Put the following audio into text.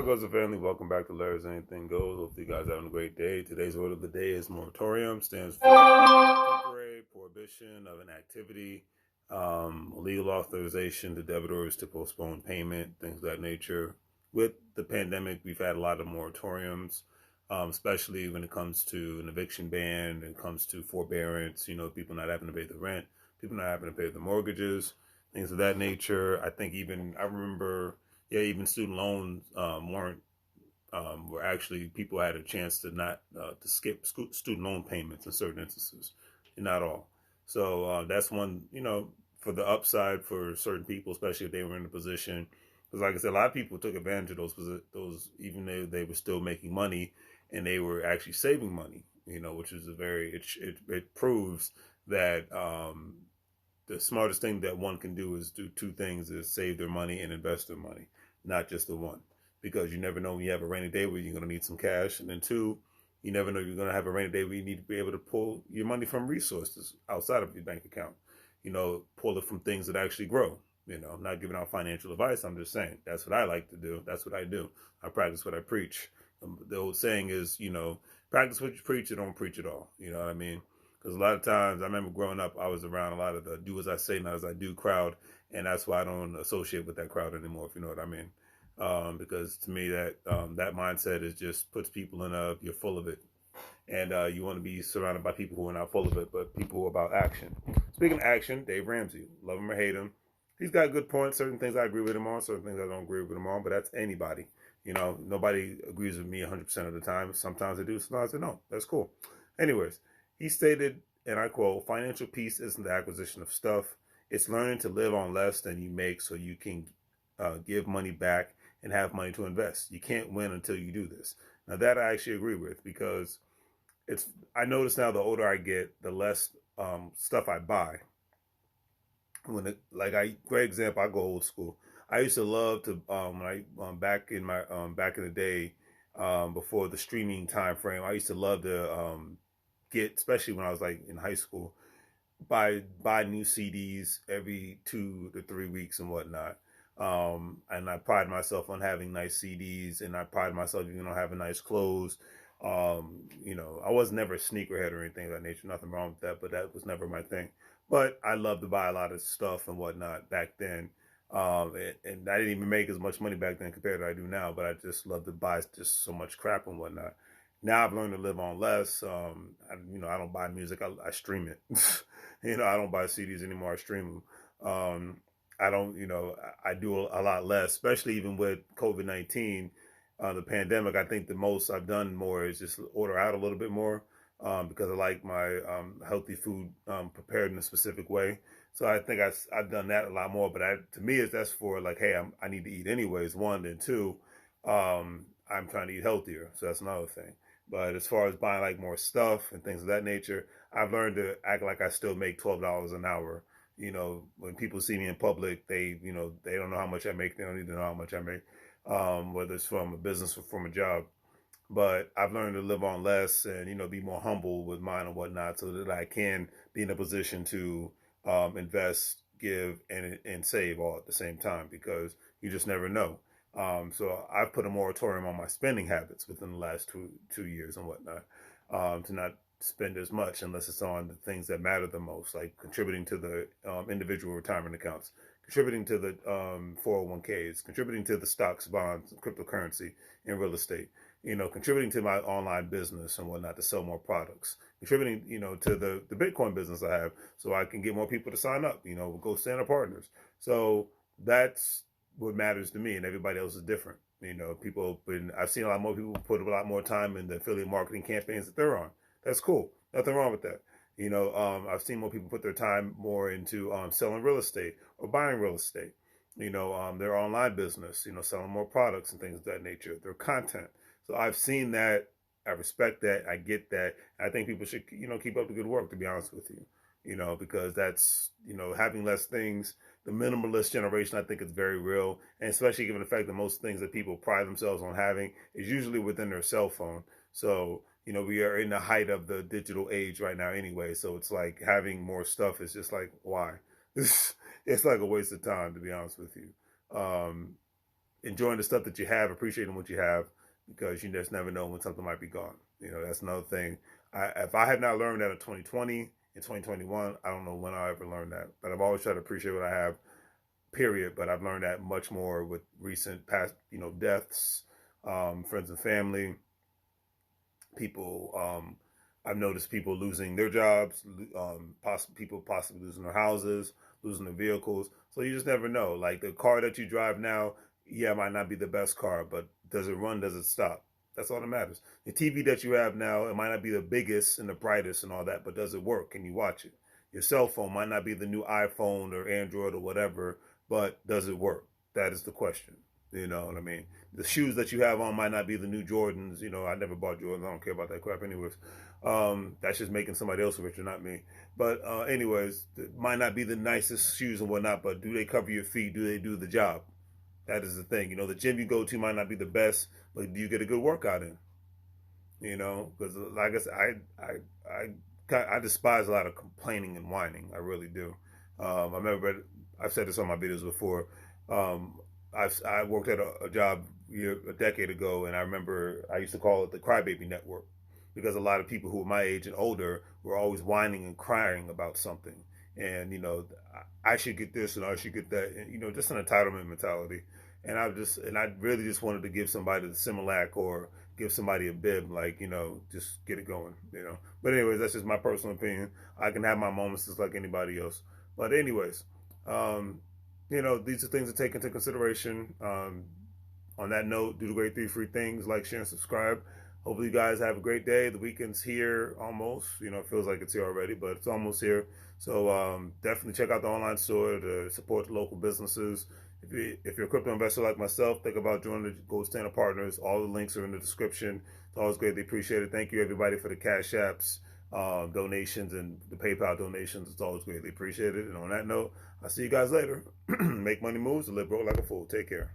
Goes the family. Welcome back to Larry's Anything Goes. Hopefully, you guys are having a great day. Today's word of the day is moratorium. Stands for temporary prohibition of an activity, legal authorization to debtors to postpone payment, things of that nature. With the pandemic, we've had a lot of moratoriums, especially when it comes to an eviction ban, when it comes to forbearance. People not having to pay the rent, people not having to pay the mortgages, things of that nature. I remember, yeah, even student loans weren't were actually people had a chance to not to skip student loan payments in certain instances, and not all. So that's one, for the upside for certain people, especially if they were in a position. Because, like I said, a lot of people took advantage of those, even though they were still making money and they were actually saving money. Which is it proves that the smartest thing that one can do is do two things: is save their money and invest their money, not just the one, because you never know when you have a rainy day where you're going to need some cash, and then two, you never know you're going to have a rainy day where you need to be able to pull your money from resources outside of your bank account. Pull it from things that actually grow. I'm not giving out financial advice. I'm just saying that's what I like to do. That's what I do. I practice what I preach. The old saying is, practice what you preach, and don't preach at all. You know what I mean? Because a lot of times, I remember growing up, I was around a lot of the do as I say, not as I do crowd, and that's why I don't associate with that crowd anymore, if you know what I mean. Because to me, that mindset is just puts people in you're full of it, and you want to be surrounded by people who are not full of it, but people who are about action. Speaking of action, Dave Ramsey, love him or hate him, he's got good points. Certain things I agree with him on, certain things I don't agree with him on, but that's anybody. Nobody agrees with me 100% of the time. Sometimes they do, sometimes they don't. That's cool. Anyways, he stated, and I quote, "Financial peace isn't the acquisition of stuff. It's learning to live on less than you make so you can give money back and have money to invest. You can't win until you do this." Now, that I actually agree with, because I notice now the older I get, the less stuff I buy. Great example, I go old school. I used to love to back in the day, before the streaming time frame. I used to love to get, especially when I was like in high school, buy new CDs every 2 to 3 weeks and whatnot. And I pride myself on having nice CDs, and I pride myself even on having nice clothes. I was never a sneakerhead or anything of that nature. Nothing wrong with that, but that was never my thing. But I loved to buy a lot of stuff and whatnot back then. And I didn't even make as much money back then compared to I do now, but I just love to buy just so much crap and whatnot. Now I've learned to live on less. I don't buy music. I stream it. I don't buy CDs anymore. I stream them. I don't, I do a lot less, especially even with COVID-19, the pandemic. I think the most I've done more is just order out a little bit more, because I like my healthy food prepared in a specific way. So I think I've done that a lot more. But to me, that's for like, hey, I need to eat anyways, one. And two, I'm trying to eat healthier. So that's another thing. But as far as buying like more stuff and things of that nature, I've learned to act like I still make $12 an hour. When people see me in public, they don't know how much I make. They don't need to know how much I make, whether it's from a business or from a job. But I've learned to live on less and, be more humble with mine and whatnot, so that I can be in a position to invest, give, and save all at the same time, because you just never know. So I've put a moratorium on my spending habits within the last two years and whatnot, to not spend as much unless it's on the things that matter the most, like contributing to the individual retirement accounts, contributing to the 401ks, contributing to the stocks, bonds, cryptocurrency, and real estate. Contributing to my online business and whatnot to sell more products, contributing, to the Bitcoin business I have, so I can get more people to sign up, go stand up partners. So that's what matters to me, and everybody else is different. I've seen a lot more people put a lot more time in the affiliate marketing campaigns that they're on. That's cool. Nothing wrong with that. I've seen more people put their time more into selling real estate or buying real estate. Their online business, selling more products and things of that nature, their content. So I've seen that. I respect that. I get that. I think people should, keep up the good work, to be honest with you, because that's, having less things. The minimalist generation, I think, is very real. And especially given the fact that most things that people pride themselves on having is usually within their cell phone. So, we are in the height of the digital age right now anyway. So it's like having more stuff is just like, why? It's like a waste of time, to be honest with you. enjoying the stuff that you have, appreciating what you have, because you just never know when something might be gone. That's another thing. If I have not learned that in 2020 and 2021, I don't know when I'll ever learn that. But I've always tried to appreciate what I have, period. But I've learned that much more with recent past, deaths, friends and family, people. I've noticed people losing their jobs, people possibly losing their houses, losing their vehicles. So you just never know. Like the car that you drive now, yeah, it might not be the best car, but does it run? Does it stop? That's all that matters. The TV that you have now, it might not be the biggest and the brightest and all that, but does it work? Can you watch it? Your cell phone might not be the new iPhone or Android or whatever, but does it work? That is the question. You know what I mean? The shoes that you have on might not be the new Jordans. I never bought Jordans. I don't care about that crap anyways. That's just making somebody else richer, not me. But anyways, it might not be the nicest shoes and whatnot, but do they cover your feet? Do they do the job? That is the thing. The gym you go to might not be the best, but do you get a good workout in? Because like I said, I despise a lot of complaining and whining. I really do. I remember I've said this on my videos before. I worked at a job a decade ago, and I remember I used to call it the crybaby network, because a lot of people who were my age and older were always whining and crying about something. And, I should get this and I should get that, and, just an entitlement mentality. And I really just wanted to give somebody the Similac or give somebody a bib, like, just get it going, But anyways, that's just my personal opinion. I can have my moments just like anybody else. But anyways, these are things to take into consideration. On that note, do the great 3 free things, like, share, and subscribe. Hopefully you guys have a great day. The weekend's here almost. It feels like it's here already, but it's almost here. So definitely check out the online store to support the local businesses. If you're a crypto investor like myself, think about joining the Gold Standard Partners. All the links are in the description. It's always greatly appreciated. Thank you, everybody, for the Cash Apps, donations, and the PayPal donations. It's always greatly appreciated. And on that note, I'll see you guys later. Make money moves and live broke like a fool. Take care.